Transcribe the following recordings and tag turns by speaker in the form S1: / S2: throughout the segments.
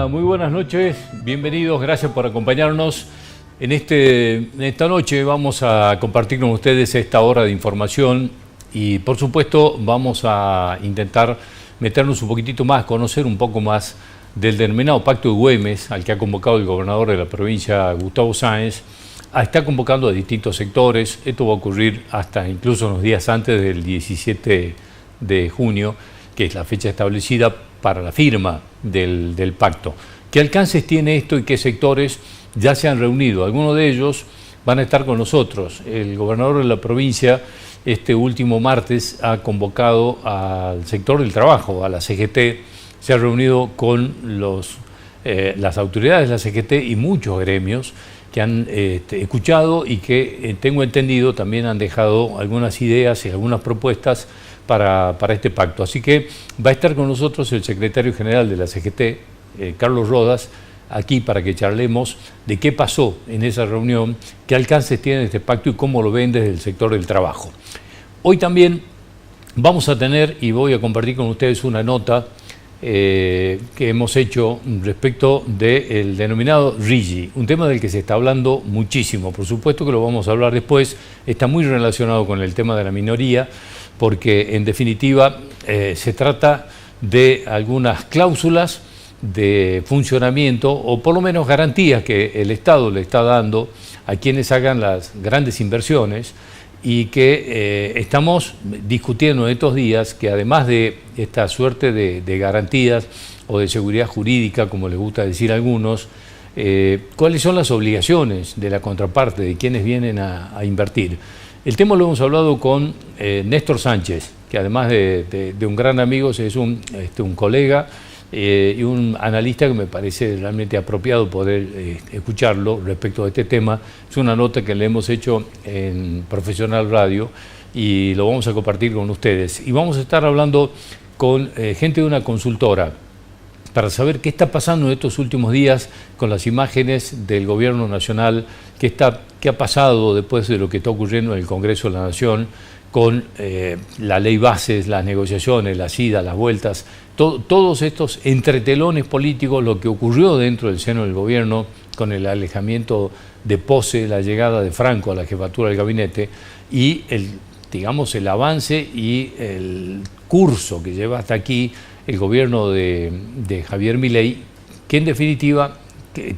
S1: Hola, muy buenas noches, bienvenidos, gracias por acompañarnos. En esta noche vamos a compartir con ustedes esta hora de información y por supuesto vamos a intentar meternos un poquitito más, conocer un poco más del denominado Pacto de Güemes, al que ha convocado el gobernador de la provincia, Gustavo Sáenz. Está convocando a distintos sectores, esto va a ocurrir hasta incluso unos días antes del 17 de junio, que es la fecha establecida para la firma del pacto. ¿Qué alcances tiene esto y qué sectores ya se han reunido? Algunos de ellos van a estar con nosotros. El gobernador de la provincia este último martes ha convocado al sector del trabajo, a la CGT, se ha reunido con las autoridades de la CGT y muchos gremios que han escuchado y que tengo entendido también han dejado algunas ideas y algunas propuestas para este pacto. Así que va a estar con nosotros el secretario general de la CGT, Carlos Rodas, aquí para que charlemos de qué pasó en esa reunión, qué alcances tiene este pacto y cómo lo ven desde el sector del trabajo. Hoy también vamos a tener, y voy a compartir con ustedes una nota que hemos hecho respecto del denominado RIGI, un tema del que se está hablando muchísimo. Por supuesto que lo vamos a hablar después, está muy relacionado con el tema de la minoría, porque en definitiva se trata de algunas cláusulas de funcionamiento o por lo menos garantías que el Estado le está dando a quienes hagan las grandes inversiones y que estamos discutiendo en estos días que además de esta suerte de garantías o de seguridad jurídica, como les gusta decir a algunos, cuáles son las obligaciones de la contraparte, de quienes vienen a invertir. El tema lo hemos hablado con Néstor Sánchez, que además de un gran amigo es un colega y un analista que me parece realmente apropiado poder escucharlo respecto a este tema. Es una nota que le hemos hecho en Profesional Radio y lo vamos a compartir con ustedes. Y vamos a estar hablando con gente de una consultora para saber qué está pasando en estos últimos días con las imágenes del gobierno nacional, qué ha pasado después de lo que está ocurriendo en el Congreso de la Nación, con la ley bases, las negociaciones, las idas, las vueltas, todos estos entretelones políticos, lo que ocurrió dentro del seno del gobierno con el alejamiento de Pose, la llegada de Franco a la jefatura del gabinete y el avance y el curso que lleva hasta aquí el gobierno de Javier Milei, que en definitiva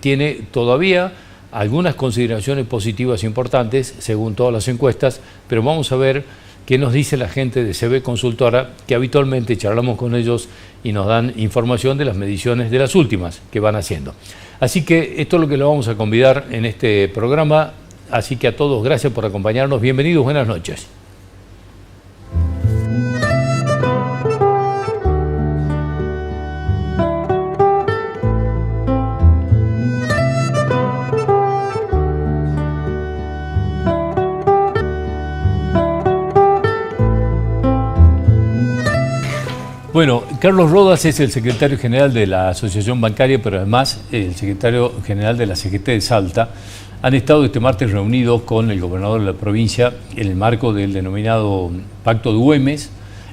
S1: tiene todavía algunas consideraciones positivas importantes según todas las encuestas, pero vamos a ver qué nos dice la gente de CB Consultora, que habitualmente charlamos con ellos y nos dan información de las mediciones de las últimas que van haciendo. Así que esto es lo que le vamos a convidar en este programa, así que a todos gracias por acompañarnos, bienvenidos, buenas noches. Bueno, Carlos Rodas es el secretario general de la Asociación Bancaria, pero además el secretario general de la CGT de Salta. Han estado este martes reunidos con el gobernador de la provincia en el marco del denominado Pacto de Güemes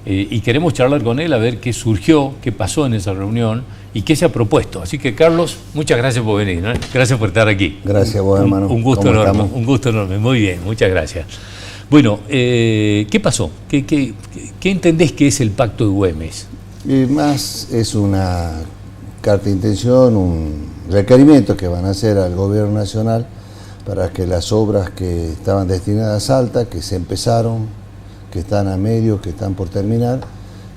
S1: y queremos charlar con él a ver qué surgió, qué pasó en esa reunión y qué se ha propuesto. Así que, Carlos, muchas gracias por venir, ¿no? Gracias por estar aquí.
S2: Gracias, vos, hermano.
S1: Un gusto enorme, un gusto enorme. Muy bien, muchas gracias. Bueno, ¿qué pasó? ¿Qué entendés que es el Pacto de Güemes?
S2: Más es una carta de intención, un requerimiento que van a hacer al gobierno nacional para que las obras que estaban destinadas a Salta, que se empezaron, que están a medio, que están por terminar,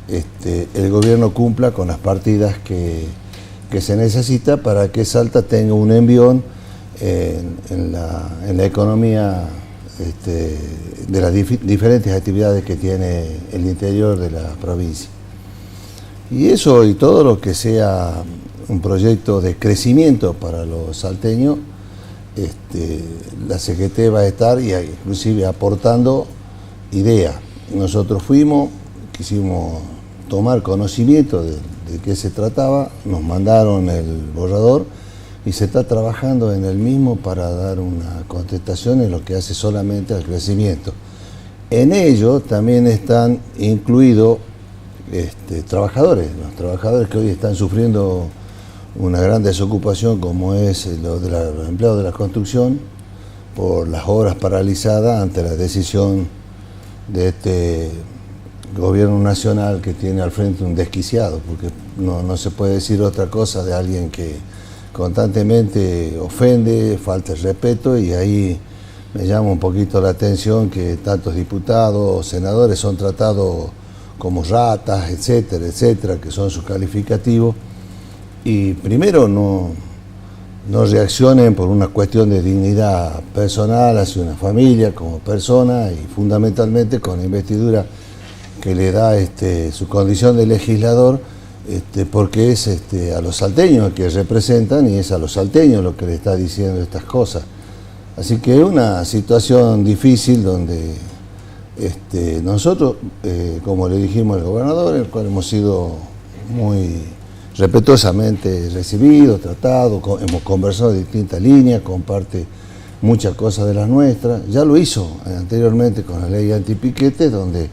S2: el gobierno cumpla con las partidas que se necesita para que Salta tenga un envión en la economía de las diferentes actividades que tiene el interior de la provincia. Y eso y todo lo que sea un proyecto de crecimiento para los salteños, la CGT va a estar y inclusive aportando ideas. Nosotros quisimos tomar conocimiento de qué se trataba, nos mandaron el borrador y se está trabajando en el mismo para dar una contestación en lo que hace solamente al crecimiento. En ello también están incluidos los trabajadores que hoy están sufriendo una gran desocupación como es lo de los empleados de la construcción por las obras paralizadas ante la decisión de este gobierno nacional que tiene al frente un desquiciado, porque no se puede decir otra cosa de alguien que constantemente ofende, falta el respeto, y ahí me llama un poquito la atención que tantos diputados, senadores son tratados como ratas, etcétera, etcétera, que son sus calificativos, y primero no reaccionen por una cuestión de dignidad personal hacia una familia como persona, y fundamentalmente con la investidura que le da su condición de legislador, porque es a los salteños que representan, y es a los salteños lo que le está diciendo estas cosas. Así que es una situación difícil donde nosotros, como le dijimos al gobernador, el cual hemos sido muy respetuosamente recibidos, tratados, hemos conversado de distintas líneas, comparte muchas cosas de las nuestras. Ya lo hizo anteriormente con la ley antipiquete, donde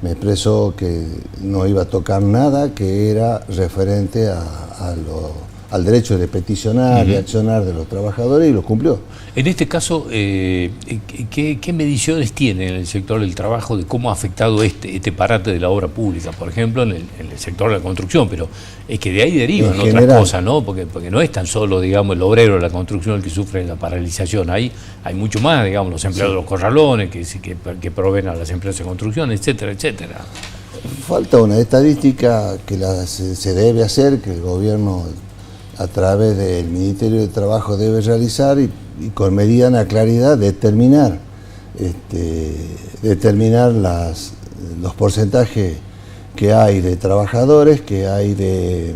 S2: me expresó que no iba a tocar nada que era referente al derecho de peticionar, de accionar de los trabajadores, y lo cumplió.
S1: En este caso, ¿qué mediciones tiene en el sector del trabajo de cómo ha afectado este parate de la obra pública, por ejemplo, en el sector de la construcción? Pero es que de ahí derivan otras cosas, ¿no? Porque no es tan solo, digamos, el obrero de la construcción el que sufre la paralización. Hay mucho más, digamos, los empleados de los corralones que proveen a las empresas de construcción, etcétera, etcétera.
S2: Falta una estadística que se debe hacer, que el gobierno a través del Ministerio de Trabajo debe realizar, y con mediana claridad determinar los porcentajes que hay de trabajadores, que hay de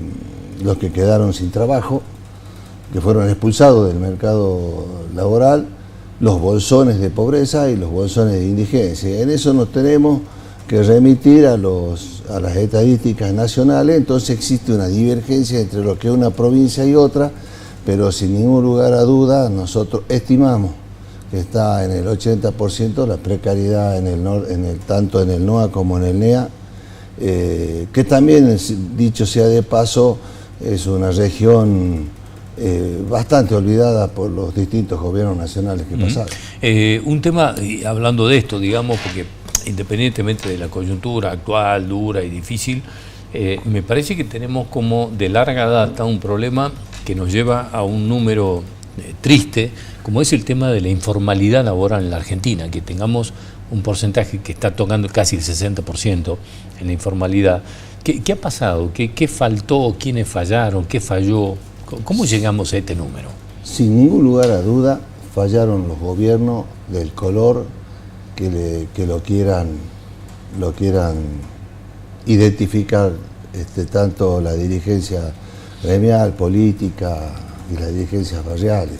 S2: los que quedaron sin trabajo, que fueron expulsados del mercado laboral, los bolsones de pobreza y los bolsones de indigencia. En eso nos tenemos que remitir a las estadísticas nacionales. Entonces existe una divergencia entre lo que es una provincia y otra, pero sin ningún lugar a duda nosotros estimamos que está en el 80% la precariedad tanto en el NOA como en el NEA, que también, dicho sea de paso, es una región bastante olvidada por los distintos gobiernos nacionales que pasaron.
S1: Un tema, hablando de esto, digamos, porque independientemente de la coyuntura actual, dura y difícil, me parece que tenemos como de larga data un problema que nos lleva a un número triste, como es el tema de la informalidad laboral en la Argentina, que tengamos un porcentaje que está tocando casi el 60% en la informalidad. ¿Qué ha pasado? ¿Qué faltó? ¿Quiénes fallaron? ¿Qué falló? ¿Cómo llegamos a este número?
S2: Sin ningún lugar a duda, fallaron los gobiernos del color que lo quieran identificar, tanto la dirigencia gremial, política y las dirigencias barriales.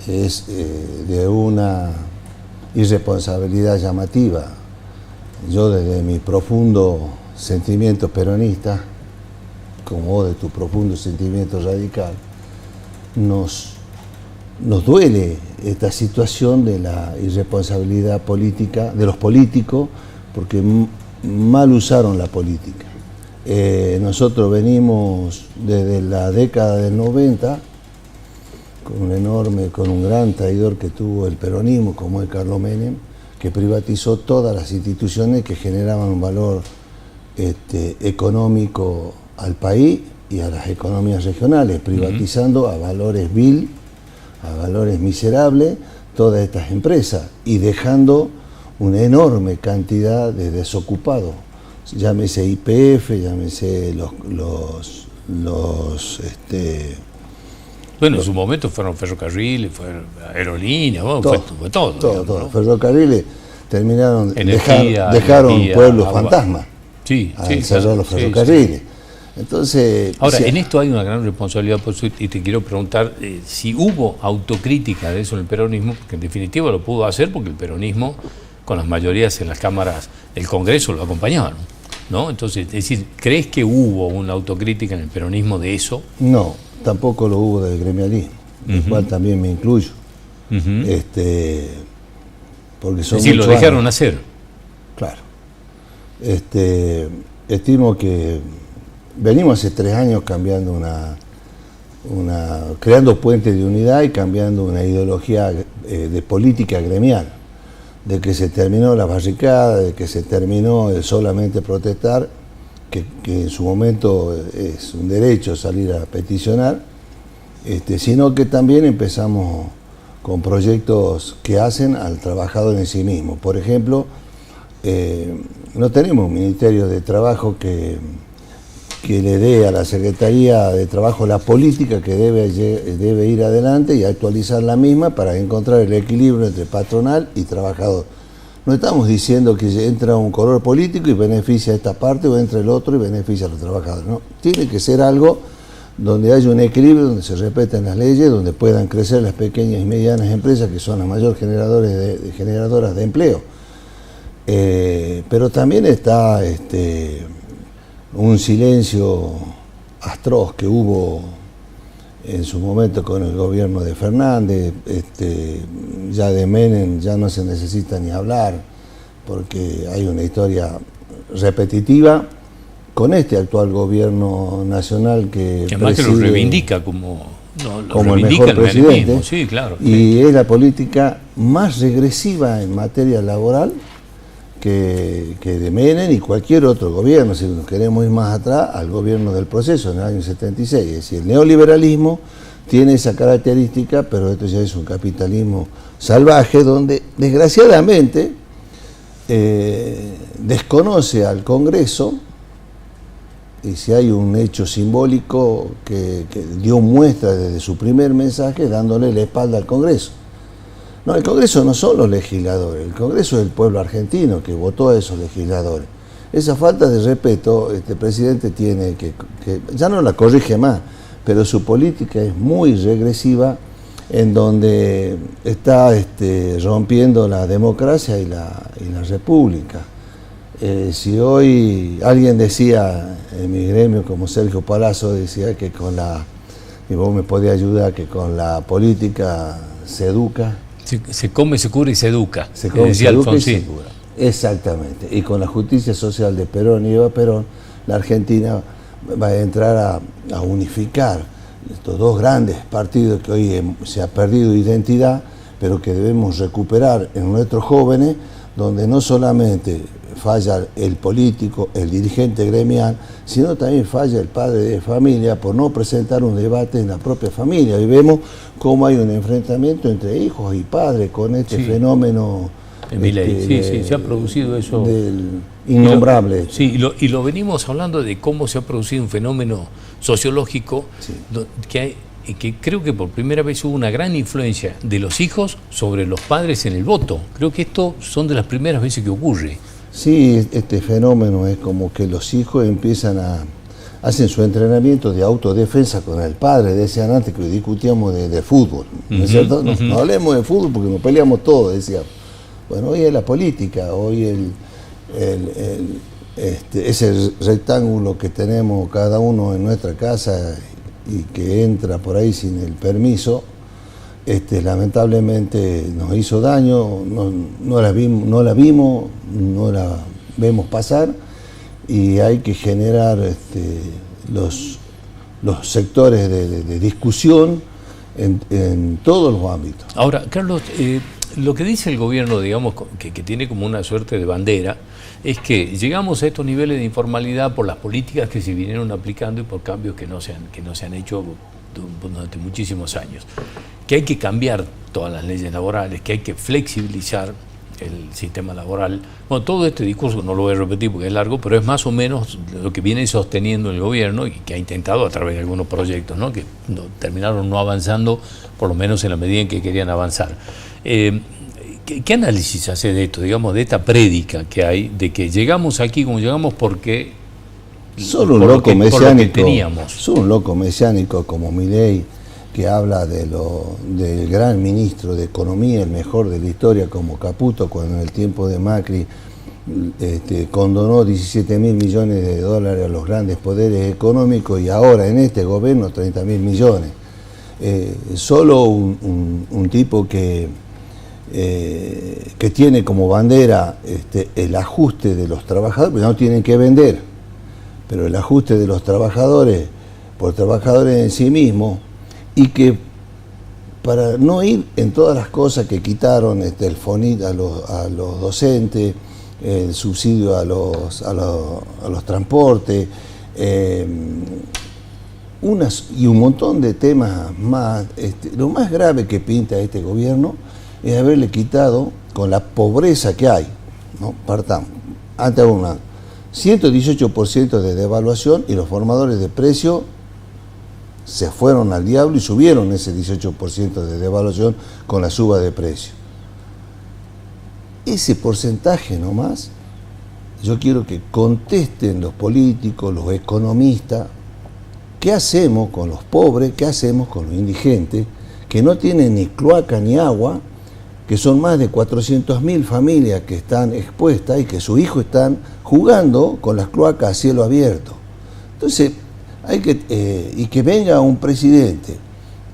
S2: Es de una irresponsabilidad llamativa. Yo, desde mi profundo sentimiento peronista, como vos de tu profundo sentimiento radical, nos duele esta situación de la irresponsabilidad política de los políticos, porque mal usaron la política. Nosotros venimos desde la década del 90 con un gran traidor que tuvo el peronismo, como es Carlos Menem, que privatizó todas las instituciones que generaban un valor económico al país y a las economías regionales, privatizando a valores vil, a valores miserables, todas estas empresas, y dejando una enorme cantidad de desocupados. Llámese YPF, llámese
S1: bueno, en su momento fueron ferrocarriles, fueron aerolíneas, fue todo.
S2: ¿no? Ferrocarriles terminaron,
S1: energía,
S2: dejaron pueblos
S1: agua.
S2: Fantasmas al cerrar los ferrocarriles. Sí. Entonces,
S1: ahora, en esto hay una gran responsabilidad, por eso, y te quiero preguntar si hubo autocrítica de eso en el peronismo, porque en definitiva lo pudo hacer porque el peronismo, con las mayorías en las cámaras del Congreso, lo acompañaban, ¿no? Entonces, es decir, ¿crees que hubo una autocrítica en el peronismo de eso?
S2: No, tampoco lo hubo del gremialismo, del cual también me incluyo. Porque son, es decir,
S1: lo dejaron hacer.
S2: Claro. Estimo que venimos hace 3 años cambiando creando puentes de unidad y cambiando una ideología de política gremial, de que se terminó la barricada, de que se terminó el solamente protestar, que en su momento es un derecho salir a peticionar, sino que también empezamos con proyectos que hacen al trabajador en sí mismo. Por ejemplo, no tenemos un Ministerio de Trabajo que le dé a la Secretaría de Trabajo la política que debe ir adelante y actualizar la misma para encontrar el equilibrio entre patronal y trabajador. No estamos diciendo que entra un color político y beneficia a esta parte o entra el otro y beneficia a los trabajadores. No, tiene que ser algo donde haya un equilibrio, donde se respeten las leyes, donde puedan crecer las pequeñas y medianas empresas que son las mayores generadoras de empleo. Pero también está un silencio atroz que hubo en su momento con el gobierno de Fernández, ya de Menem ya no se necesita ni hablar, porque hay una historia repetitiva con este actual gobierno nacional que
S1: además que lo reivindica como
S2: el mejor presidente,
S1: sí, claro,
S2: y es la política más regresiva en materia laboral que de Menem y cualquier otro gobierno. Si nos queremos ir más atrás, al gobierno del Proceso en el año 76. Es decir, el neoliberalismo tiene esa característica, pero esto ya es un capitalismo salvaje donde desgraciadamente desconoce al Congreso, y si hay un hecho simbólico que dio muestra desde su primer mensaje dándole la espalda al Congreso. No, el Congreso no son los legisladores, el Congreso es el pueblo argentino que votó a esos legisladores. Esa falta de respeto, este presidente tiene que ya no la corrige más, pero su política es muy regresiva, en donde está rompiendo la democracia y la república. Si hoy alguien decía en mi gremio, como Sergio Palazzo, decía que y vos me podías ayudar, que con la política se educa.
S1: Se come, se cura y se educa.
S2: Se come, se educa y se cura. Exactamente. Y con la justicia social de Perón y Eva Perón, la Argentina va a entrar a unificar estos dos grandes partidos que hoy se ha perdido identidad, pero que debemos recuperar en nuestros jóvenes, donde no solamente falla el político, el dirigente gremial, sino también falla el padre de familia por no presentar un debate en la propia familia. Y vemos cómo hay un enfrentamiento entre hijos y padres con este fenómeno.
S1: Sí, se ha producido eso.
S2: Del innombrable.
S1: Y lo venimos hablando de cómo se ha producido un fenómeno sociológico que creo que por primera vez hubo una gran influencia de los hijos sobre los padres en el voto. Creo que esto son de las primeras veces que ocurre.
S2: Sí, este fenómeno es como que los hijos hacen su entrenamiento de autodefensa con el padre. Decían antes que discutíamos de fútbol, ¿no es cierto? No hablemos de fútbol porque nos peleamos todos, decíamos. Bueno, hoy es la política, hoy ese rectángulo que tenemos cada uno en nuestra casa y que entra por ahí sin el permiso, lamentablemente nos hizo daño, no la vimos, no la vemos pasar, y hay que generar los sectores de discusión en todos los ámbitos.
S1: Ahora, Carlos, lo que dice el gobierno, digamos, que tiene como una suerte de bandera, es que llegamos a estos niveles de informalidad por las políticas que se vinieron aplicando y por cambios que no se han hecho durante muchísimos años. Que hay que cambiar todas las leyes laborales, que hay que flexibilizar el sistema laboral. Bueno, todo este discurso no lo voy a repetir porque es largo, pero es más o menos lo que viene sosteniendo el gobierno y que ha intentado a través de algunos proyectos, ¿no? Que terminaron no avanzando, por lo menos en la medida en que querían avanzar. ¿Qué análisis hace de esto, digamos, de esta prédica que hay, de que llegamos aquí como llegamos porque
S2: solo un loco mesiánico como Milei, que habla del gran ministro de Economía, el mejor de la historia, como Caputo, cuando en el tiempo de Macri condonó 17.000 millones de dólares a los grandes poderes económicos, y ahora en este gobierno 30.000 millones. Solo un tipo que tiene como bandera el ajuste de los trabajadores, porque no tienen que vender, pero el ajuste de los trabajadores por trabajadores en sí mismos, y que para no ir en todas las cosas que quitaron, el FONIT a los docentes, el subsidio a los transportes, y un montón de temas más. Lo más grave que pinta este gobierno es haberle quitado, con la pobreza que hay, ¿no? Partamos, antes una 118% de devaluación, y los formadores de precios se fueron al diablo y subieron ese 18% de devaluación con la suba de precios. Ese porcentaje nomás, yo quiero que contesten los políticos, los economistas, ¿qué hacemos con los pobres? ¿Qué hacemos con los indigentes que no tienen ni cloaca ni agua, que son más de 400.000 familias que están expuestas y que sus hijos están jugando con las cloacas a cielo abierto? Entonces, y que venga un presidente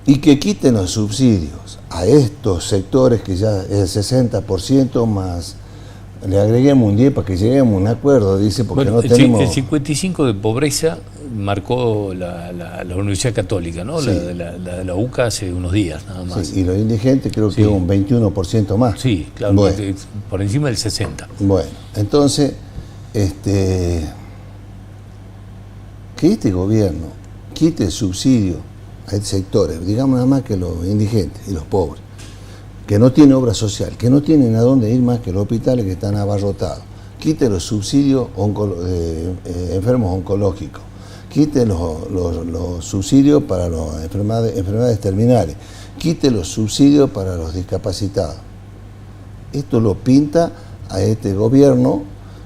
S2: y que quiten los subsidios a estos sectores, que ya es el 60%, más le agreguemos un 10 para que lleguemos a un acuerdo, dice, porque
S1: bueno,
S2: no tenemos...
S1: El 55 de pobreza marcó la Universidad Católica, ¿no?
S2: Sí.
S1: La de la UCA hace unos días, nada más.
S2: Sí, y los indigentes creo que
S1: sí,
S2: un 21% más.
S1: Sí, claro,
S2: bueno,
S1: por encima del 60%.
S2: Bueno, entonces, que este gobierno quite el subsidio a estos sectores, digamos nada más que los indigentes y los pobres, que no tienen obra social, que no tienen a dónde ir más que los hospitales que están abarrotados, quite los subsidios enfermos oncológicos, quite los subsidios para las enfermedades terminales, quite los subsidios para los discapacitados. Esto lo pinta a este gobierno,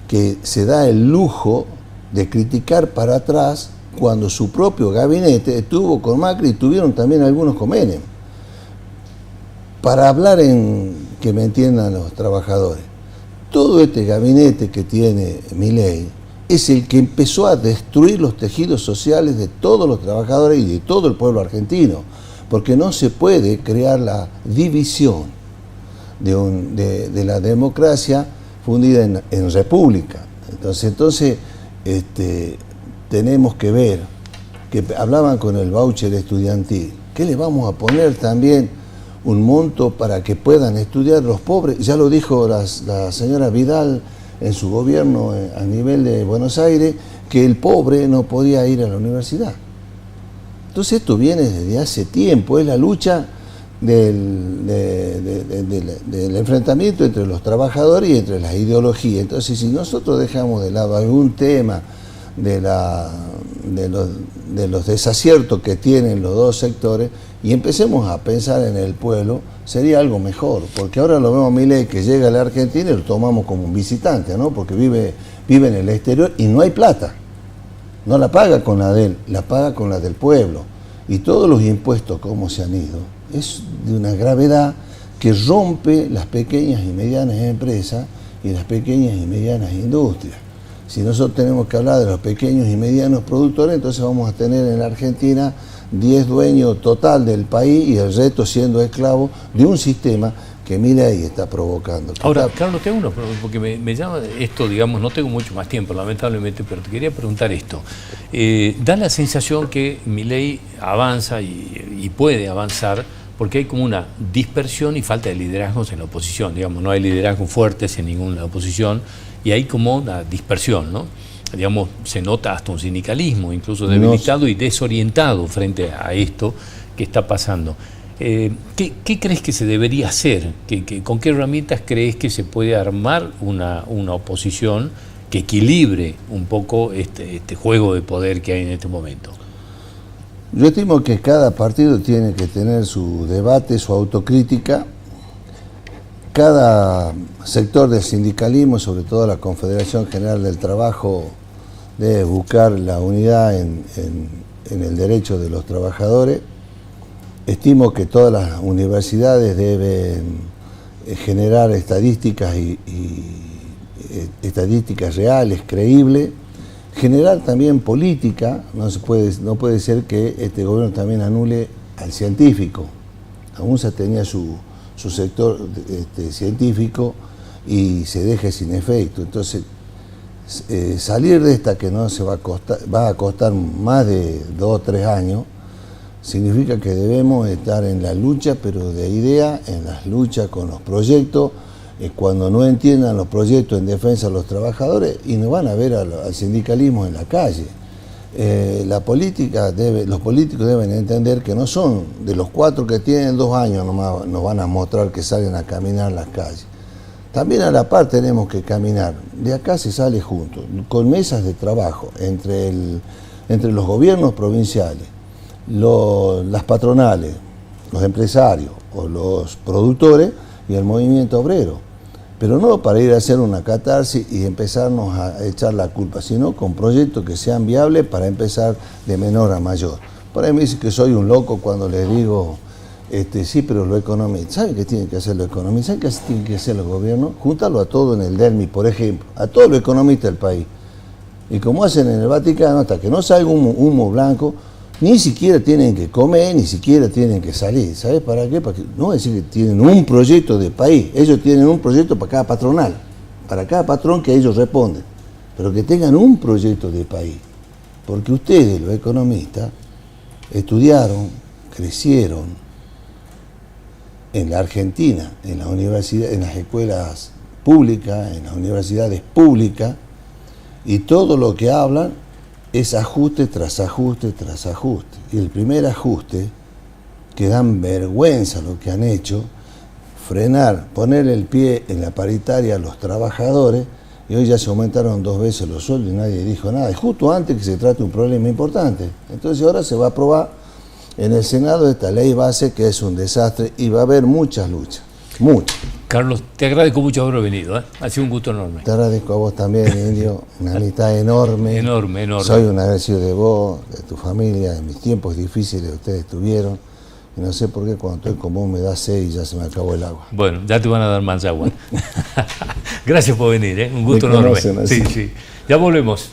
S2: que se da el lujo de criticar para atrás cuando su propio gabinete estuvo con Macri y tuvieron también algunos con Menem. Para hablar que me entiendan los trabajadores, todo este gabinete que tiene Milei es el que empezó a destruir los tejidos sociales de todos los trabajadores y de todo el pueblo argentino, porque no se puede crear la división de la democracia fundida en república. Entonces tenemos que ver, que hablaban con el voucher estudiantil, que le vamos a poner también un monto para que puedan estudiar los pobres. Ya lo dijo la señora Vidal en su gobierno a nivel de Buenos Aires, que el pobre no podía ir a la universidad. Entonces esto viene desde hace tiempo, es la lucha del enfrentamiento entre los trabajadores y entre las ideologías. Entonces, si nosotros dejamos de lado algún tema de los desaciertos que tienen los dos sectores y empecemos a pensar en el pueblo, sería algo mejor, porque ahora lo vemos a Milei, que llega a la Argentina y lo tomamos como un visitante, ¿no? Porque vive en el exterior y no hay plata, no la paga con la de él, la paga con la del pueblo, y todos los impuestos como se han ido, es de una gravedad que rompe las pequeñas y medianas empresas y las pequeñas y medianas industrias. Si nosotros tenemos que hablar de los pequeños y medianos productores, entonces vamos a tener en la Argentina 10 dueños total del país y el resto siendo esclavos de un sistema que Milei está provocando.
S1: Ahora, Carlos, tengo uno, porque me llama esto, digamos, no tengo mucho más tiempo, lamentablemente, pero te quería preguntar esto. Da la sensación que Milei avanza y puede avanzar porque hay como una dispersión y falta de liderazgos en la oposición, digamos, no hay liderazgos fuertes en ninguna oposición y hay como una dispersión, ¿no? Digamos, se nota hasta un sindicalismo incluso debilitado y desorientado frente a esto que está pasando. ¿Qué crees que se debería hacer? ¿Con qué herramientas crees que se puede armar una oposición que equilibre un poco este juego de poder que hay en este momento?
S2: Yo estimo que cada partido tiene que tener su debate, su autocrítica. Cada sector del sindicalismo, sobre todo la Confederación General del Trabajo, debe buscar la unidad en el derecho de los trabajadores. Estimo que todas las universidades deben generar estadísticas estadísticas reales, creíbles. Generar también política, no puede ser que este gobierno también anule al científico. Aún se tenía su sector científico y se deje sin efecto. Entonces, salir de esta, que no se va a costar más de 2 o 3 años, significa que debemos estar en la lucha, pero de idea, en las luchas con los proyectos, cuando no entiendan los proyectos en defensa de los trabajadores, y no van a ver al sindicalismo en la calle. Los políticos deben entender que no son de los 4 que tienen 2 años nomás, nos van a mostrar que salen a caminar las calles. También a la par tenemos que caminar. De acá se sale juntos, con mesas de trabajo entre los gobiernos provinciales, las patronales, los empresarios o los productores y el movimiento obrero. Pero no para ir a hacer una catarsis y empezarnos a echar la culpa, sino con proyectos que sean viables para empezar de menor a mayor. Por ahí me dicen que soy un loco cuando les digo, sí, pero los economistas, ¿saben qué tienen que hacer los economistas? ¿Saben qué tienen que hacer los gobiernos? Juntarlo a todo en el DELMI, por ejemplo, a todos los economistas del país. Y como hacen en el Vaticano, hasta que no salga humo blanco, ni siquiera tienen que comer, ni siquiera tienen que salir. ¿Sabes para qué? Para que, no decir que tienen un proyecto de país, ellos tienen un proyecto para cada patronal, para cada patrón que ellos responden, pero que tengan un proyecto de país. Porque ustedes, los economistas, estudiaron, crecieron en la Argentina, en la universidad, en las escuelas públicas, en las universidades públicas, y todo lo que hablan es ajuste tras ajuste tras ajuste. Y el primer ajuste, que dan vergüenza lo que han hecho, frenar, poner el pie en la paritaria a los trabajadores, y hoy ya se aumentaron 2 veces los sueldos y nadie dijo nada, y justo antes que se trate un problema importante. Entonces ahora se va a aprobar en el Senado esta ley base que es un desastre y va a haber muchas luchas, muchas.
S1: Carlos, te agradezco mucho haber venido, ¿eh? Ha sido un gusto enorme.
S2: Te agradezco a vos también, Indio, una amistad enorme.
S1: Enorme.
S2: Soy un agradecido de vos, de tu familia, de mis tiempos difíciles que ustedes tuvieron. Y no sé por qué cuando estoy con vos me da sed y ya se me acabó el agua.
S1: Bueno, ya te van a dar más agua. Gracias por venir, ¿eh? Un gusto enorme. Sí. Ya volvemos.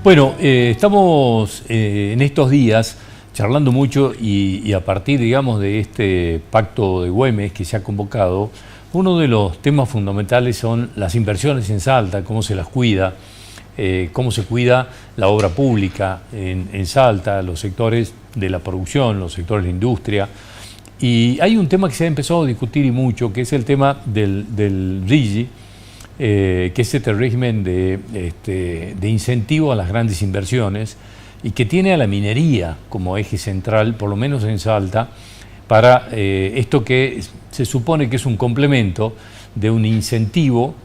S1: Bueno, estamos en estos días charlando mucho y a partir, digamos, de este pacto de Güemes que se ha convocado, uno de los temas fundamentales son las inversiones en Salta, cómo se las cuida, cómo se cuida la obra pública en Salta, los sectores de la producción, los sectores de la industria. Y hay un tema que se ha empezado a discutir y mucho, que es el tema del RIGI, que es este régimen de incentivo a las grandes inversiones y que tiene a la minería como eje central, por lo menos en Salta, para esto que se supone que es un complemento de un incentivo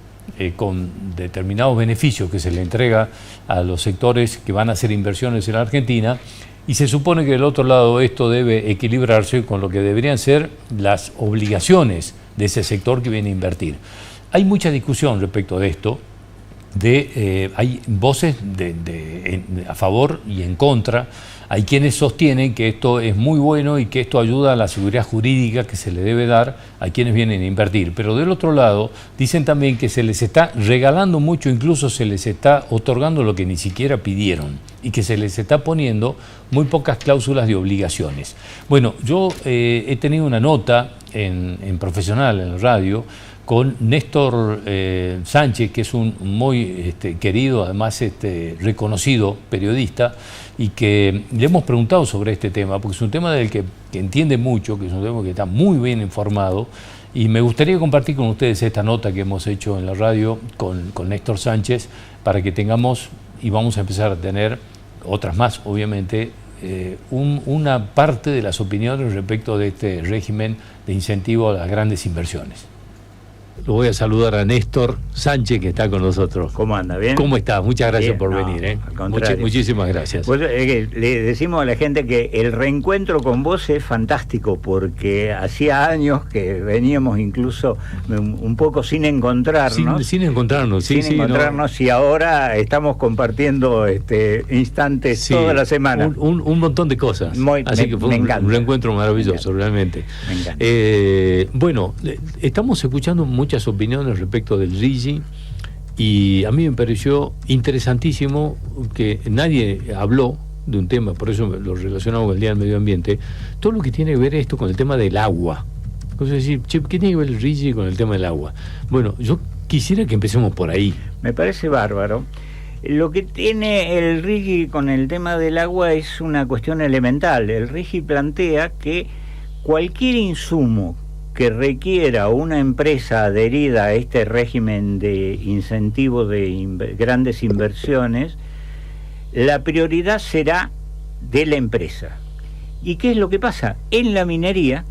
S1: con determinados beneficios que se le entrega a los sectores que van a hacer inversiones en la Argentina, y se supone que del otro lado esto debe equilibrarse con lo que deberían ser las obligaciones de ese sector que viene a invertir. Hay mucha discusión respecto de esto, hay voces a favor y en contra, hay quienes sostienen que esto es muy bueno y que esto ayuda a la seguridad jurídica que se le debe dar a quienes vienen a invertir, pero del otro lado dicen también que se les está regalando mucho, incluso se les está otorgando lo que ni siquiera pidieron y que se les está poniendo muy pocas cláusulas de obligaciones. Bueno, yo he tenido una nota en Profesional, en la radio, con Néstor Sánchez, que es un muy querido, además reconocido periodista, y que le hemos preguntado sobre este tema, porque es un tema del que entiende mucho, que es un tema que está muy bien informado, y me gustaría compartir con ustedes esta nota que hemos hecho en la radio con Néstor Sánchez, para que tengamos, y vamos a empezar a tener otras más, obviamente, una parte de las opiniones respecto de este régimen de incentivo a las grandes inversiones. Lo voy a saludar a Néstor Sánchez, que está con nosotros.
S3: ¿Cómo anda? ¿Bien?
S1: ¿Cómo está? Muchas gracias
S3: Bien,
S1: por
S3: no,
S1: venir.
S3: al contrario.
S1: Muchísimas gracias.
S3: Pues, le decimos a la gente que el reencuentro con vos es fantástico, porque hacía años que veníamos incluso un poco sin encontrarnos.
S1: Sin encontrarnos, sí.
S3: Sin encontrarnos, no. Y ahora estamos compartiendo instantes toda la semana.
S1: Un montón de cosas. Así que fue un reencuentro maravilloso, realmente.
S3: Me encanta.
S1: Bueno, estamos escuchando muchas opiniones respecto del RIGI, Y a mí me pareció interesantísimo que nadie habló de un tema, por eso lo relacionamos con el Día del Medio Ambiente, todo lo que tiene que ver esto con el tema del agua. Entonces, decir, che, ¿qué tiene que ver el RIGI con el tema del agua? Bueno, yo quisiera que empecemos por ahí.
S3: Me parece bárbaro. Lo que tiene el RIGI con el tema del agua es una cuestión elemental. El RIGI plantea que cualquier insumo que requiera una empresa adherida a este régimen de incentivo de grandes inversiones, la prioridad será de la empresa. ¿Y qué es lo que pasa? En la minería,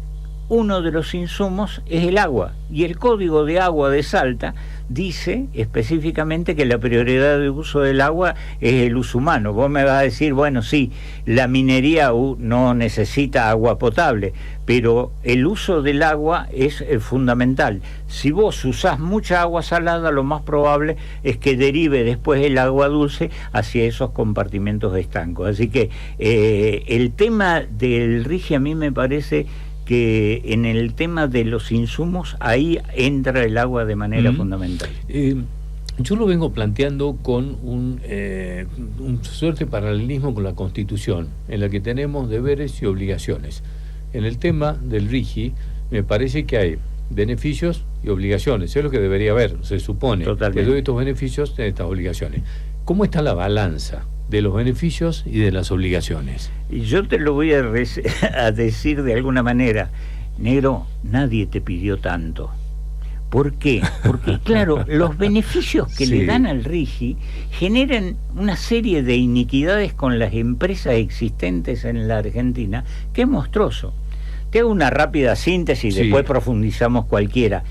S3: uno de los insumos es el agua, y el Código de Agua de Salta dice específicamente que la prioridad de uso del agua es el uso humano. Vos me vas a decir, bueno, sí, la minería no necesita agua potable, pero el uso del agua es fundamental. Si vos usás mucha agua salada, lo más probable es que derive después el agua dulce hacia esos compartimentos estancos. Así que el tema del RIGI a mí me parece que en el tema de los insumos, ahí entra el agua de manera fundamental.
S1: Yo lo vengo planteando con un suerte paralelismo con la Constitución, en la que tenemos deberes y obligaciones. En el tema del RIGI, me parece que hay beneficios y obligaciones. Es lo que debería haber, se supone.
S3: Totalmente.
S1: Que doy estos beneficios, estas obligaciones. ¿Cómo está la balanza de los beneficios y de las obligaciones?
S3: Y yo te lo voy a decir de alguna manera, negro, nadie te pidió tanto. ¿Por qué? Porque, claro, los beneficios que le dan al RIGI generan una serie de iniquidades con las empresas existentes en la Argentina, que es monstruoso. Te hago una rápida síntesis, después profundizamos cualquiera.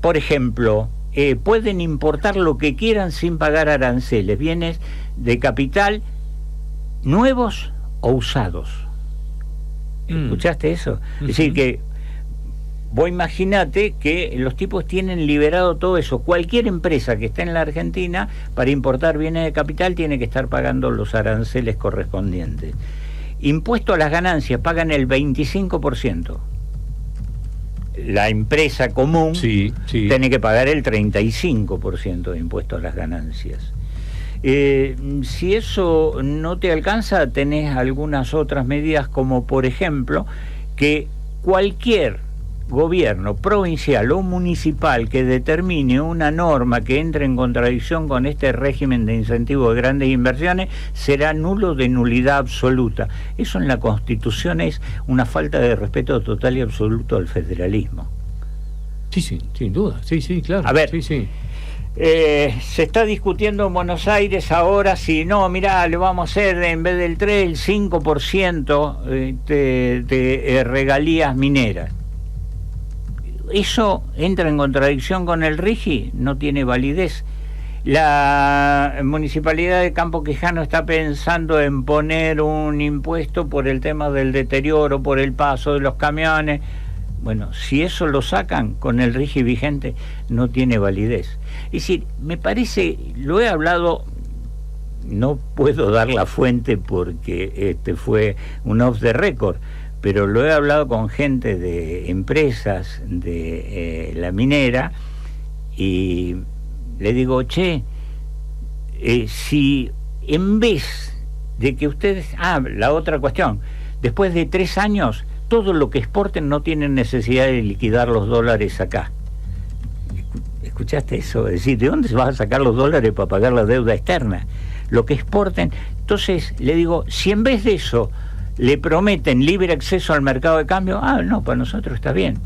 S3: Por ejemplo, pueden importar lo que quieran sin pagar aranceles, bienes de capital nuevos o usados. ¿Escuchaste eso? Es decir, que vos imaginate que los tipos tienen liberado todo eso. Cualquier empresa que esté en la Argentina, para importar bienes de capital, tiene que estar pagando los aranceles correspondientes. Impuesto a las ganancias, pagan el 25%. La empresa común tiene que pagar el 35% de impuesto a las ganancias. Si eso no te alcanza, tenés algunas otras medidas, como por ejemplo que cualquier gobierno provincial o municipal que determine una norma que entre en contradicción con este régimen de incentivo de grandes inversiones será nulo, de nulidad absoluta. Eso en la Constitución es una falta de respeto total y absoluto al federalismo.
S1: Sí, sin duda, claro.
S3: A ver, se está discutiendo en Buenos Aires ahora si no, mirá, le vamos a hacer en vez del 3, el 5% de regalías mineras. ¿Eso entra en contradicción con el RIGI? No tiene validez. La Municipalidad de Campo Quijano está pensando en poner un impuesto por el tema del deterioro, por el paso de los camiones. Bueno, si eso lo sacan con el RIGI vigente, no tiene validez. Es decir, me parece, lo he hablado, no puedo dar la fuente porque fue un off the record, pero lo he hablado con gente de empresas de la minera y le digo, che, si en vez de que ustedes... la otra cuestión, después de 3 años, todo lo que exporten no tienen necesidad de liquidar los dólares acá. ¿Escuchaste eso? Es decir, ¿de dónde se van a sacar los dólares para pagar la deuda externa? Lo que exporten... Entonces, le digo, si en vez de eso le prometen libre acceso al mercado de cambio, no, para nosotros está bien.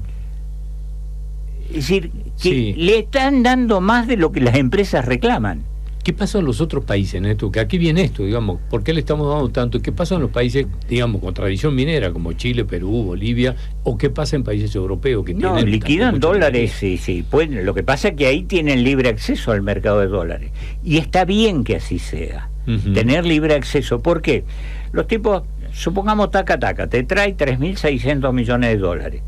S3: Es decir, que le están dando más de lo que las empresas reclaman.
S1: ¿Qué pasa en los otros países en esto? Que aquí viene esto, digamos, ¿por qué le estamos dando tanto? ¿Qué pasa en los países, digamos, con tradición minera, como Chile, Perú, Bolivia? ¿O qué pasa en países europeos que tienen...
S3: liquidan dólares, sí, pueden. Lo que pasa es que ahí tienen libre acceso al mercado de dólares. Y está bien que así sea, tener libre acceso. ¿Por qué? Los tipos, supongamos, taca, te trae 3.600 millones de dólares.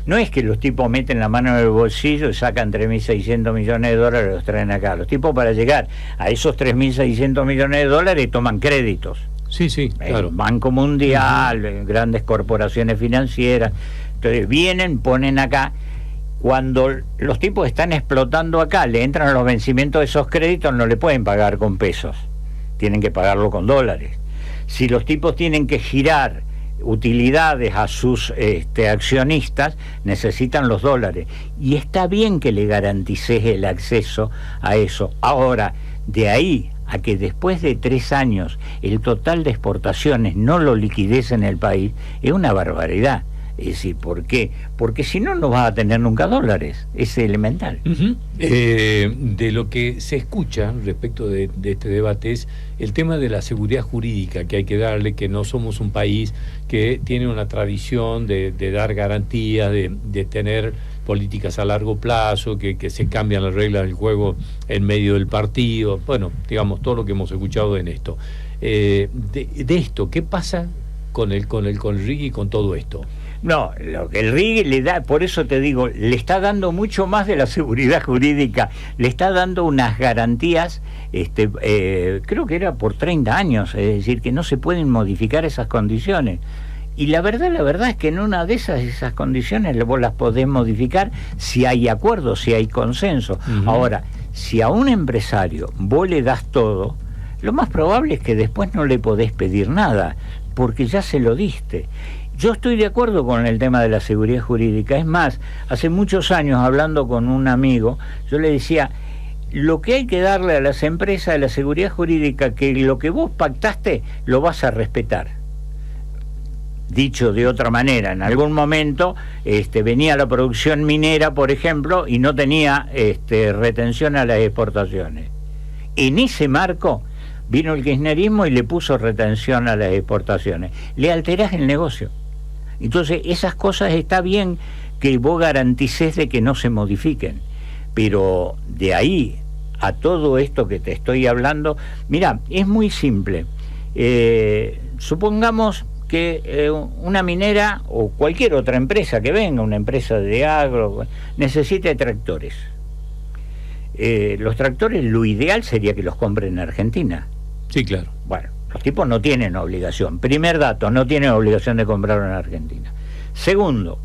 S3: No es que los tipos meten la mano en el bolsillo y sacan 3.600 millones de dólares y los traen acá. Los tipos, para llegar a esos 3.600 millones de dólares, toman créditos.
S1: Sí, claro.
S3: Banco Mundial, grandes corporaciones financieras. Entonces vienen, ponen acá. Cuando los tipos están explotando acá, le entran los vencimientos de esos créditos, no le pueden pagar con pesos, tienen que pagarlo con dólares. Si los tipos tienen que girar utilidades a sus accionistas, necesitan los dólares. Y está bien que le garantices el acceso a eso. Ahora, de ahí a que después de 3 años el total de exportaciones no lo liquides en el país, es una barbaridad. Es decir, ¿por qué? Porque si no, no vas a tener nunca dólares, es elemental.
S1: De lo que se escucha respecto de este debate es el tema de la seguridad jurídica que hay que darle, que no somos un país que tiene una tradición de dar garantías, de tener políticas a largo plazo, que se cambian las reglas del juego en medio del partido, bueno, digamos, todo lo que hemos escuchado en esto. De esto, ¿qué pasa con el RIGI y con todo esto?
S3: No, lo que el RIGI le da, por eso te digo, le está dando mucho más de la seguridad jurídica, le está dando unas garantías, creo que era por 30 años, es decir, que no se pueden modificar esas condiciones. Y la verdad es que en una de esas condiciones vos las podés modificar si hay acuerdo, si hay consenso. Ahora, si a un empresario vos le das todo, lo más probable es que después no le podés pedir nada, porque ya se lo diste. Yo estoy de acuerdo con el tema de la seguridad jurídica. Es más, hace muchos años, hablando con un amigo, yo le decía, lo que hay que darle a las empresas es la seguridad jurídica, que lo que vos pactaste lo vas a respetar. Dicho de otra manera, en algún momento venía la producción minera, por ejemplo, y no tenía retención a las exportaciones. En ese marco vino el kirchnerismo y le puso retención a las exportaciones. Le alterás el negocio. Entonces, esas cosas está bien que vos garantices de que no se modifiquen. Pero de ahí a todo esto que te estoy hablando, mira, es muy simple. Supongamos que una minera o cualquier otra empresa que venga, una empresa de agro, necesite tractores. Los tractores, lo ideal sería que los compren en Argentina.
S1: Sí, claro.
S3: Bueno, los tipos no tienen obligación. Primer dato, no tienen obligación de comprarlo en Argentina. Segundo,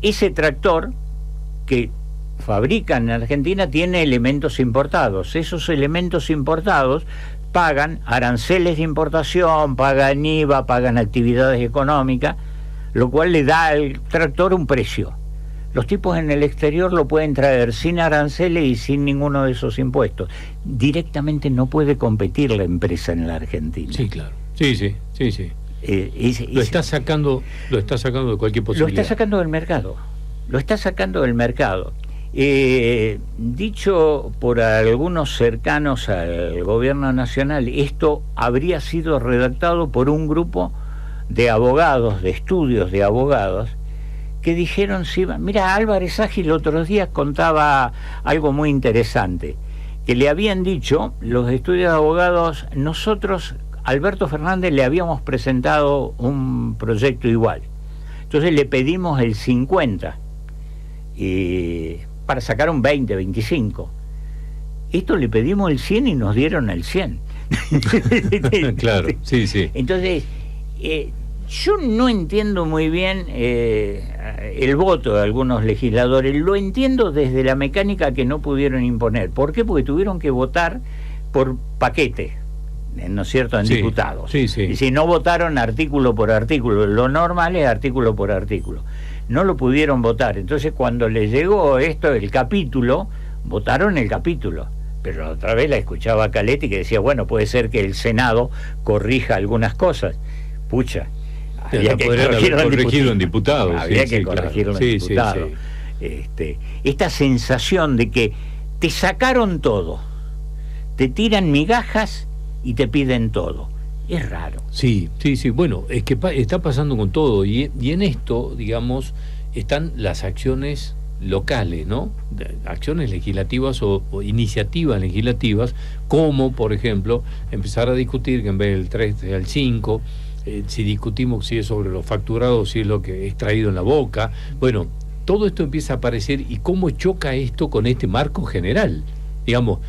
S3: ese tractor que fabrican en Argentina tiene elementos importados. Esos elementos importados pagan aranceles de importación, pagan IVA, pagan actividades económicas, lo cual le da al tractor un precio. Los tipos en el exterior lo pueden traer sin aranceles y sin ninguno de esos impuestos. Directamente no puede competir la empresa en la Argentina.
S1: Sí, claro. Sí. Lo está sacando de cualquier posibilidad.
S3: Lo está sacando del mercado. Dicho por algunos cercanos al gobierno nacional, esto habría sido redactado por un grupo de abogados, de estudios de abogados, que dijeron, sí, mira, Álvarez Ágil otros días contaba algo muy interesante, que le habían dicho los estudios de abogados, nosotros, Alberto Fernández, le habíamos presentado un proyecto igual, entonces le pedimos el 50 para sacar un 20, 25. Esto le pedimos el 100 y nos dieron el 100.
S1: Claro, sí.
S3: Entonces, yo no entiendo muy bien el voto de algunos legisladores. Lo entiendo desde la mecánica que no pudieron imponer. ¿Por qué? Porque tuvieron que votar por paquete, ¿no es cierto?, en diputados.
S1: Sí.
S3: Y si no votaron artículo por artículo, lo normal es artículo por artículo. No lo pudieron votar. Entonces, cuando les llegó esto, el capítulo, votaron el capítulo. Pero otra vez la escuchaba a Caletti que decía, bueno, puede ser que el Senado corrija algunas cosas. Pucha, había que
S1: corregirlo en diputados.
S3: Había que corregirlo en diputados. Esta sensación de que te sacaron todo, te tiran migajas y te piden todo. Es raro.
S1: Sí. Bueno, es que está pasando con todo. Y en esto, digamos, están las acciones locales, ¿no? Acciones legislativas o iniciativas legislativas, como, por ejemplo, empezar a discutir que en vez del 3 al 5, si discutimos si es sobre los facturados, si es lo que es traído en la boca. Bueno, todo esto empieza a aparecer y cómo choca esto con este marco general. Digamos,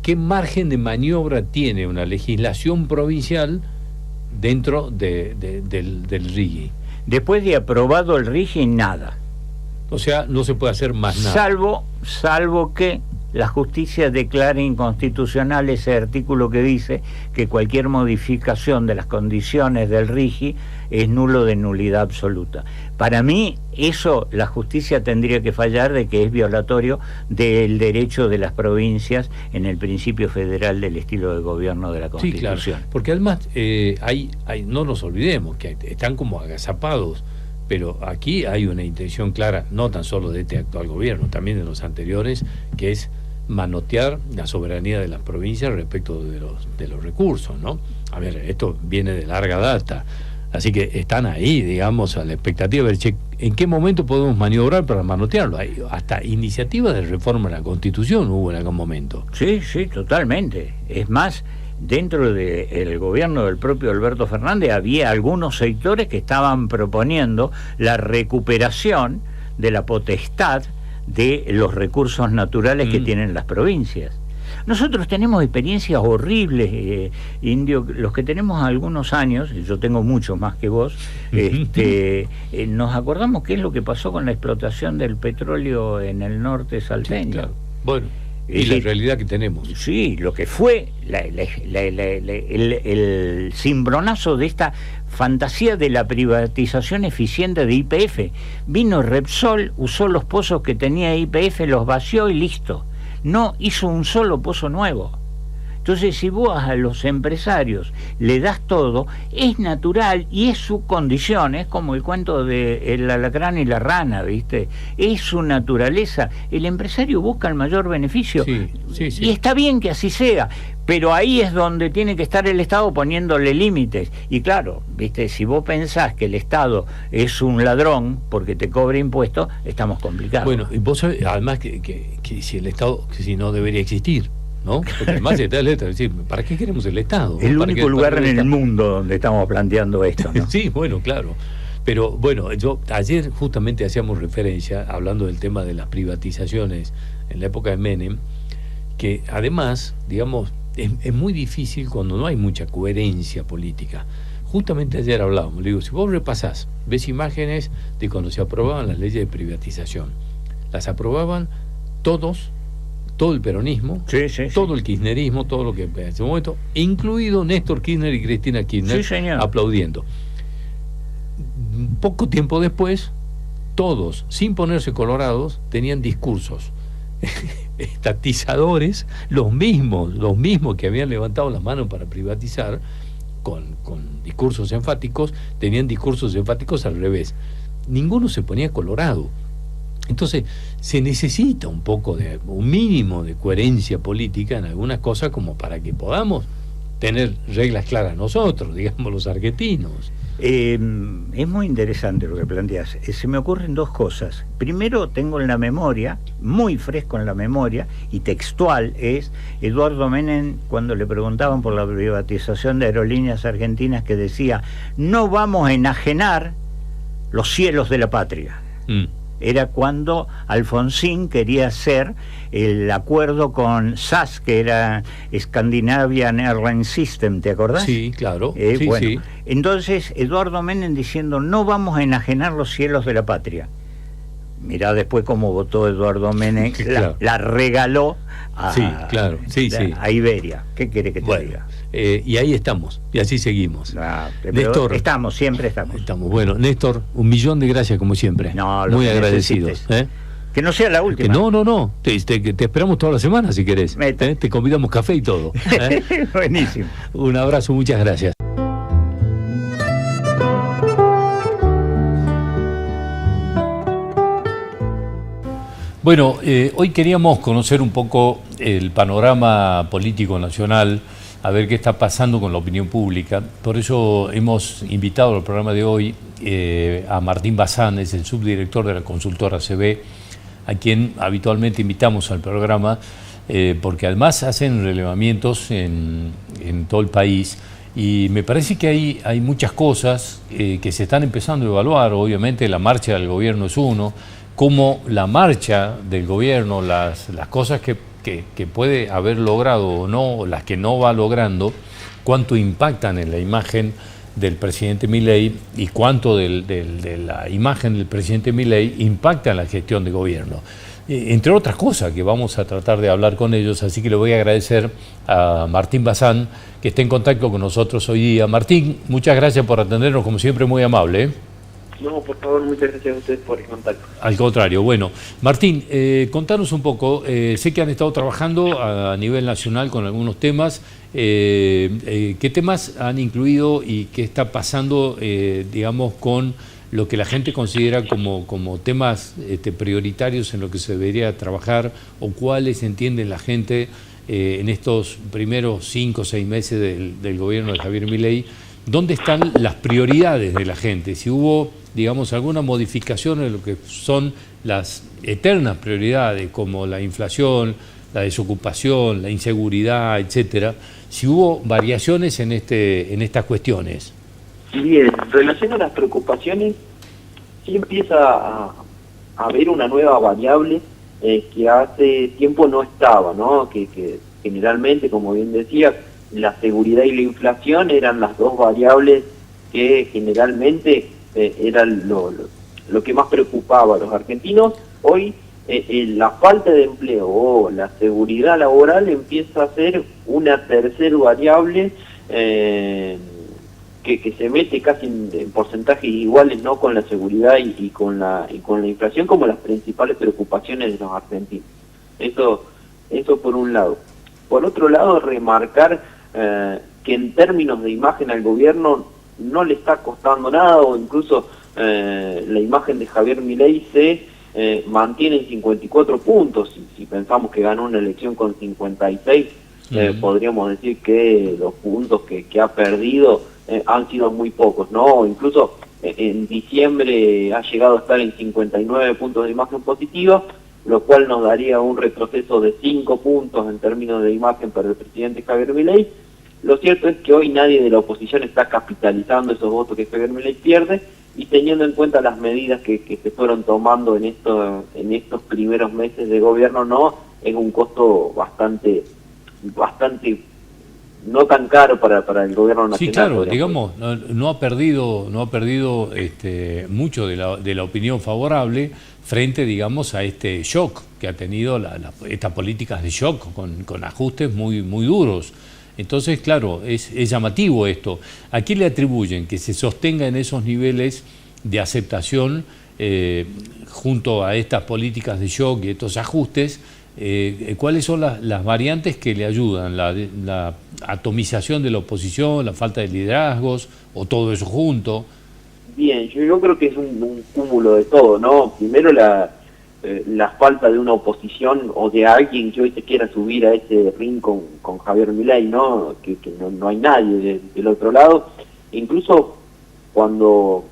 S1: ¿qué margen de maniobra tiene una legislación provincial dentro del RIGI?
S3: Después de aprobado el RIGI, nada.
S1: O sea, no se puede hacer más nada.
S3: Salvo que la justicia declare inconstitucional ese artículo que dice que cualquier modificación de las condiciones del RIGI es nulo de nulidad absoluta. Para mí, eso la justicia tendría que fallar, de que es violatorio del derecho de las provincias en el principio federal del estilo de gobierno de la Constitución.
S1: Sí, claro, porque además no nos olvidemos que están como agazapados, pero aquí hay una intención clara, no tan solo de este actual gobierno, también de los anteriores, que es manotear la soberanía de las provincias respecto de los recursos, ¿no? A ver, esto viene de larga data, así que están ahí, digamos, a la expectativa de ver, che, ¿en qué momento podemos maniobrar para manotearlo? Hay hasta iniciativas de reforma de la Constitución hubo en algún momento.
S3: Sí, totalmente. Es más, dentro del gobierno del propio Alberto Fernández había algunos sectores que estaban proponiendo la recuperación de la potestad de los recursos naturales que tienen las provincias. Nosotros tenemos experiencias horribles, Indio, los que tenemos algunos años, y yo tengo mucho más que vos, nos acordamos qué es lo que pasó con la explotación del petróleo en el norte salteño.
S1: Sí, claro. Bueno, y la realidad que tenemos.
S3: Sí, lo que fue el cimbronazo de esta fantasía de la privatización eficiente de YPF. Vino Repsol, usó los pozos que tenía YPF, los vació y listo. No hizo un solo pozo nuevo. Entonces, si vos a los empresarios le das todo, es natural y es su condición, es como el cuento de el alacrán y la rana, ¿viste? Es su naturaleza. El empresario busca el mayor beneficio,
S1: sí.
S3: Y está bien que así sea, pero ahí es donde tiene que estar el Estado poniéndole límites. Y claro, ¿viste? Si vos pensás que el Estado es un ladrón porque te cobra impuestos, estamos complicados.
S1: Bueno, y vos sabés, además que si el Estado, que si no debería existir, ¿no? Porque además está el Estado, es decir, ¿para qué queremos el Estado?
S3: El único lugar en el mundo donde estamos planteando esto, ¿no?
S1: Sí, bueno, claro. Pero bueno, ayer justamente hacíamos referencia, hablando del tema de las privatizaciones en la época de Menem, que además, digamos, es muy difícil cuando no hay mucha coherencia política. Justamente ayer hablábamos, le digo, si vos repasás, ves imágenes de cuando se aprobaban las leyes de privatización, las aprobaban todo el peronismo, todo el kirchnerismo, todo lo que en ese momento, incluido Néstor Kirchner y Cristina Kirchner, aplaudiendo. Poco tiempo después, todos, sin ponerse colorados, tenían discursos estatizadores, los mismos que habían levantado las manos para privatizar, con discursos enfáticos, tenían discursos enfáticos al revés. Ninguno se ponía colorado. Entonces, se necesita un mínimo de coherencia política en algunas cosas como para que podamos tener reglas claras nosotros, digamos los argentinos.
S3: Es muy interesante lo que planteas. Se me ocurren dos cosas. Primero, tengo en la memoria, muy fresco en la memoria, y textual es Eduardo Menem, cuando le preguntaban por la privatización de Aerolíneas Argentinas, que decía: no vamos a enajenar los cielos de la patria. Era cuando Alfonsín quería hacer el acuerdo con SAS, que era Scandinavian Airline System, ¿te acordás?
S1: Sí, claro.
S3: Sí. Entonces, Eduardo Menem diciendo: no vamos a enajenar los cielos de la patria. Mirá después cómo votó Eduardo Menem, claro. la regaló a Iberia. ¿Qué quiere que te diga?
S1: Y ahí estamos, y así seguimos.
S3: Néstor, siempre estamos.
S1: Bueno, Néstor, 1.000.000 de gracias como siempre. Muy agradecidos.
S3: Que no sea la última.
S1: No. Te esperamos toda la semana si querés. Te convidamos café y todo.
S3: Buenísimo.
S1: Un abrazo, muchas gracias. Bueno, hoy queríamos conocer un poco el panorama político nacional, a ver qué está pasando con la opinión pública. Por eso hemos invitado al programa de hoy a Martín Bazán, es el subdirector de la consultora CB, a quien habitualmente invitamos al programa, porque además hacen relevamientos en todo el país. Y me parece que hay muchas cosas que se están empezando a evaluar. Obviamente la marcha del gobierno es uno, como la marcha del gobierno, las cosas que puede haber logrado o no, las que no va logrando, cuánto impactan en la imagen del presidente Milei y cuánto de la imagen del presidente Milei impacta en la gestión de gobierno. Entre otras cosas que vamos a tratar de hablar con ellos, así que le voy a agradecer a Martín Bazán, que está en contacto con nosotros hoy día. Martín, muchas gracias por atendernos, como siempre, muy amable, ¿eh?
S4: No, por favor, muchas gracias a ustedes por el contacto.
S1: Al contrario. Bueno, Martín, contanos un poco, sé que han estado trabajando a nivel nacional con algunos temas, ¿qué temas han incluido y qué está pasando, digamos, con lo que la gente considera como temas prioritarios en lo que se debería trabajar, o cuáles entiende la gente en estos primeros 5 o 6 meses del gobierno de Javier Milei? ¿Dónde están las prioridades de la gente? Si hubo, digamos, alguna modificación en lo que son las eternas prioridades, como la inflación, la desocupación, la inseguridad, etcétera, si hubo variaciones en estas cuestiones.
S4: Bien, en relación a las preocupaciones, sí empieza a haber una nueva variable que hace tiempo no estaba, ¿no? Que generalmente, como bien decía, la seguridad y la inflación eran las dos variables que generalmente eran lo que más preocupaba a los argentinos. Hoy la falta de empleo o la seguridad laboral empieza a ser una tercera variable que se mete casi en porcentajes iguales, ¿no?, con la seguridad y con la inflación como las principales preocupaciones de los argentinos. Eso por un lado. Por otro lado, remarcar que en términos de imagen al gobierno no le está costando nada, o incluso la imagen de Javier Milei se mantiene en 54 puntos. Si pensamos que ganó una elección con 56, podríamos decir que los puntos que ha perdido han sido muy pocos, ¿no? Incluso en diciembre ha llegado a estar en 59 puntos de imagen positiva, lo cual nos daría un retroceso de 5 puntos en términos de imagen para el presidente Javier Milei. Lo cierto es que hoy nadie de la oposición está capitalizando esos votos que Javier Milei pierde, y teniendo en cuenta las medidas que se fueron tomando en estos primeros meses de gobierno, no es un costo bastante no tan caro para el gobierno nacional.
S1: Sí, claro, digamos, no ha perdido mucho de la opinión favorable frente, digamos, a este shock que ha tenido estas políticas de shock con ajustes muy, muy duros. Entonces, claro, es llamativo esto. ¿A quién le atribuyen que se sostenga en esos niveles de aceptación junto a estas políticas de shock y estos ajustes? ¿Cuáles son las variantes que le ayudan? ¿La atomización de la oposición, la falta de liderazgos o todo eso junto?
S4: Bien, yo creo que es un cúmulo de todo, ¿no? Primero la falta de una oposición o de alguien que hoy se quiera subir a ese ring con Javier Milei, ¿no? Que no hay nadie del otro lado. Incluso cuando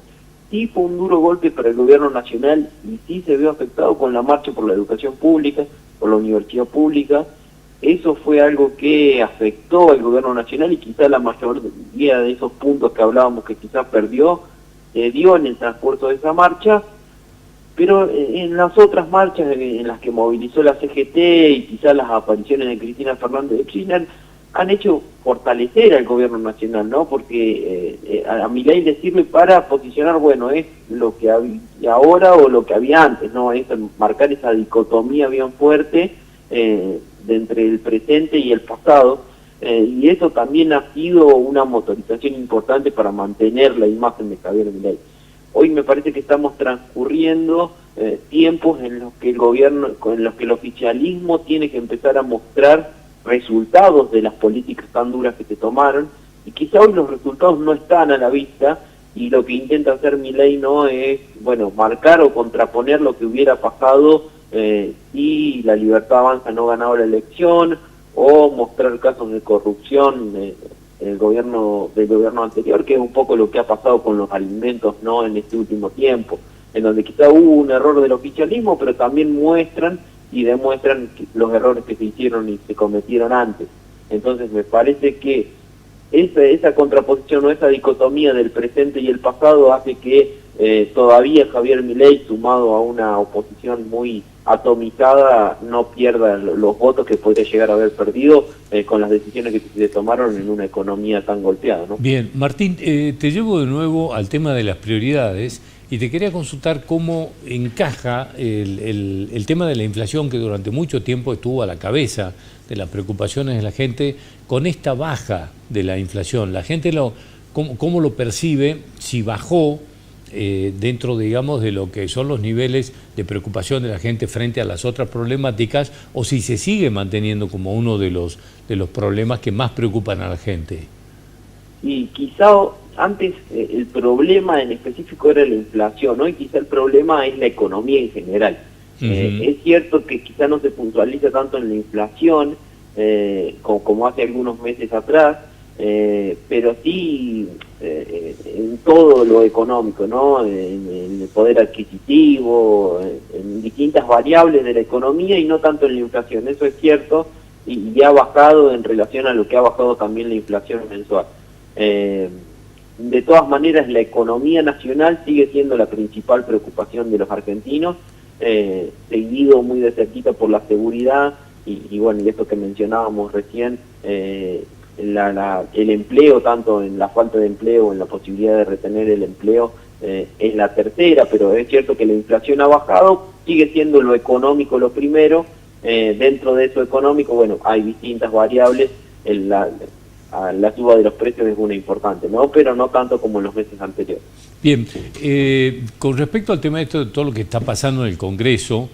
S4: sí fue un duro golpe para el gobierno nacional y sí se vio afectado con la marcha por la educación pública, por la universidad pública, eso fue algo que afectó al gobierno nacional, y quizás la mayoría de esos puntos que hablábamos que quizás perdió, dio en el transcurso de esa marcha. Pero en las otras marchas en las que movilizó la CGT y quizás las apariciones de Cristina Fernández de Kirchner han hecho fortalecer al gobierno nacional, ¿no? Porque a Milei le sirve para posicionar, bueno, es lo que había ahora o lo que había antes, ¿no? Es marcar esa dicotomía bien fuerte de entre el presente y el pasado, y eso también ha sido una motorización importante para mantener la imagen de Javier Milei. Hoy me parece que estamos transcurriendo tiempos en los que el oficialismo tiene que empezar a mostrar resultados de las políticas tan duras que se tomaron, y quizá hoy los resultados no están a la vista, y lo que intenta hacer Milei no es, bueno, marcar o contraponer lo que hubiera pasado si la Libertad Avanza no ganaba la elección, o mostrar casos de corrupción del gobierno anterior, que es un poco lo que ha pasado con los alimentos, ¿no?, en este último tiempo, en donde quizá hubo un error del oficialismo, pero también muestran y demuestran los errores que se hicieron y se cometieron antes. Entonces me parece que esa contraposición o esa dicotomía del presente y el pasado hace que todavía Javier Milei, sumado a una oposición muy atomizada no pierda los votos que podría llegar a haber perdido con las decisiones que se tomaron en una economía tan golpeada, ¿no?
S1: Bien, Martín, te llevo de nuevo al tema de las prioridades y te quería consultar cómo encaja el tema de la inflación, que durante mucho tiempo estuvo a la cabeza de las preocupaciones de la gente, con esta baja de la inflación. La gente ¿cómo lo percibe? Si bajó dentro, digamos, de lo que son los niveles de preocupación de la gente frente a las otras problemáticas, o si se sigue manteniendo como uno de los problemas que más preocupan a la gente.
S4: Y quizá antes el problema en específico era la inflación, ¿no? Y quizá el problema es la economía en general. Es cierto que quizá no se puntualiza tanto en la inflación como hace algunos meses atrás, pero sí en todo lo económico, ¿no? En el poder adquisitivo, en distintas variables de la economía y no tanto en la inflación. Eso es cierto y ha bajado en relación a lo que ha bajado también la inflación mensual. De todas maneras, la economía nacional sigue siendo la principal preocupación de los argentinos, seguido muy de cerquita por la seguridad y bueno, y esto que mencionábamos recién, el empleo, tanto en la falta de empleo, en la posibilidad de retener el empleo, es la tercera, pero es cierto que la inflación ha bajado, sigue siendo lo económico lo primero. Dentro de eso económico, bueno, hay distintas variables, la suba de los precios es una importante, ¿no? Pero no tanto como en los meses anteriores.
S1: Bien, con respecto al tema de todo lo que está pasando en el Congreso,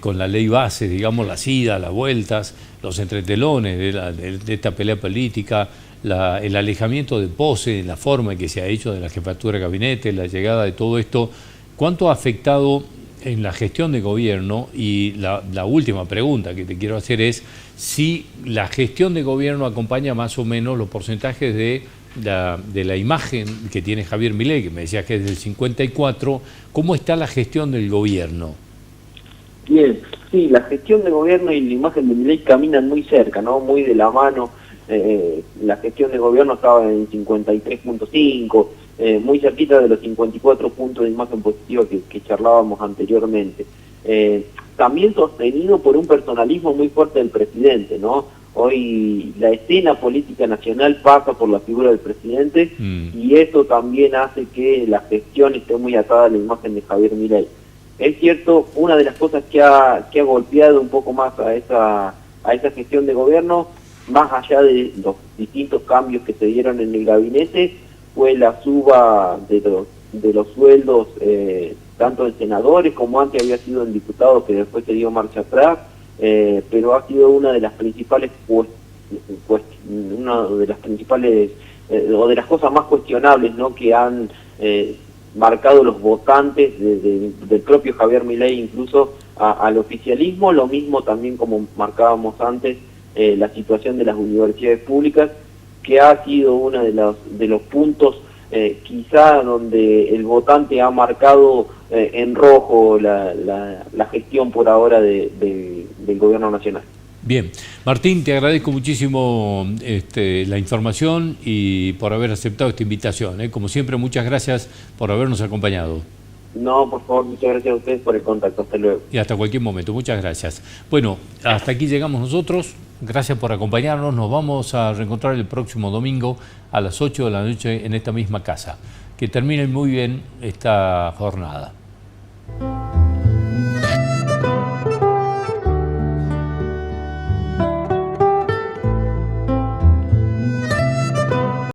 S1: con la ley base, digamos, las idas, las vueltas, los entretelones de esta pelea política, el alejamiento de Pose, la forma en que se ha hecho de la jefatura de gabinete, la llegada de todo esto, ¿cuánto ha afectado en la gestión de gobierno? Y la última pregunta que te quiero hacer es si la gestión de gobierno acompaña más o menos los porcentajes de la imagen que tiene Javier Milei, que me decías que es del 54%, ¿cómo está la gestión del gobierno?
S4: Bien, sí, la gestión de gobierno y la imagen de Milei caminan muy cerca, ¿no? Muy de la mano. La gestión de gobierno estaba en 53.5%, muy cerquita de los 54 puntos de imagen positiva que charlábamos anteriormente. También sostenido por un personalismo muy fuerte del presidente, ¿no? Hoy la escena política nacional pasa por la figura del presidente y eso también hace que la gestión esté muy atada a la imagen de Javier Milei. Es cierto, una de las cosas que ha golpeado un poco más a esa gestión de gobierno, más allá de los distintos cambios que se dieron en el gabinete, fue la suba de los sueldos, tanto en senadores como antes había sido en diputados, que después se dio marcha atrás, pero ha sido una de las principales o de las cosas más cuestionables, ¿no? Que han marcado los votantes del propio Javier Milei incluso al oficialismo. Lo mismo también, como marcábamos antes, la situación de las universidades públicas, que ha sido uno de los puntos quizá donde el votante ha marcado en rojo la gestión por ahora del gobierno nacional.
S1: Bien, Martín, te agradezco muchísimo la información y por haber aceptado esta invitación. Como siempre, muchas gracias por habernos acompañado.
S4: No, por favor, muchas gracias a ustedes por el contacto. Hasta luego.
S1: Y hasta cualquier momento, muchas gracias. Bueno, hasta aquí llegamos nosotros. Gracias por acompañarnos. Nos vamos a reencontrar el próximo domingo a las 8 de la noche en esta misma casa. Que terminen muy bien esta jornada.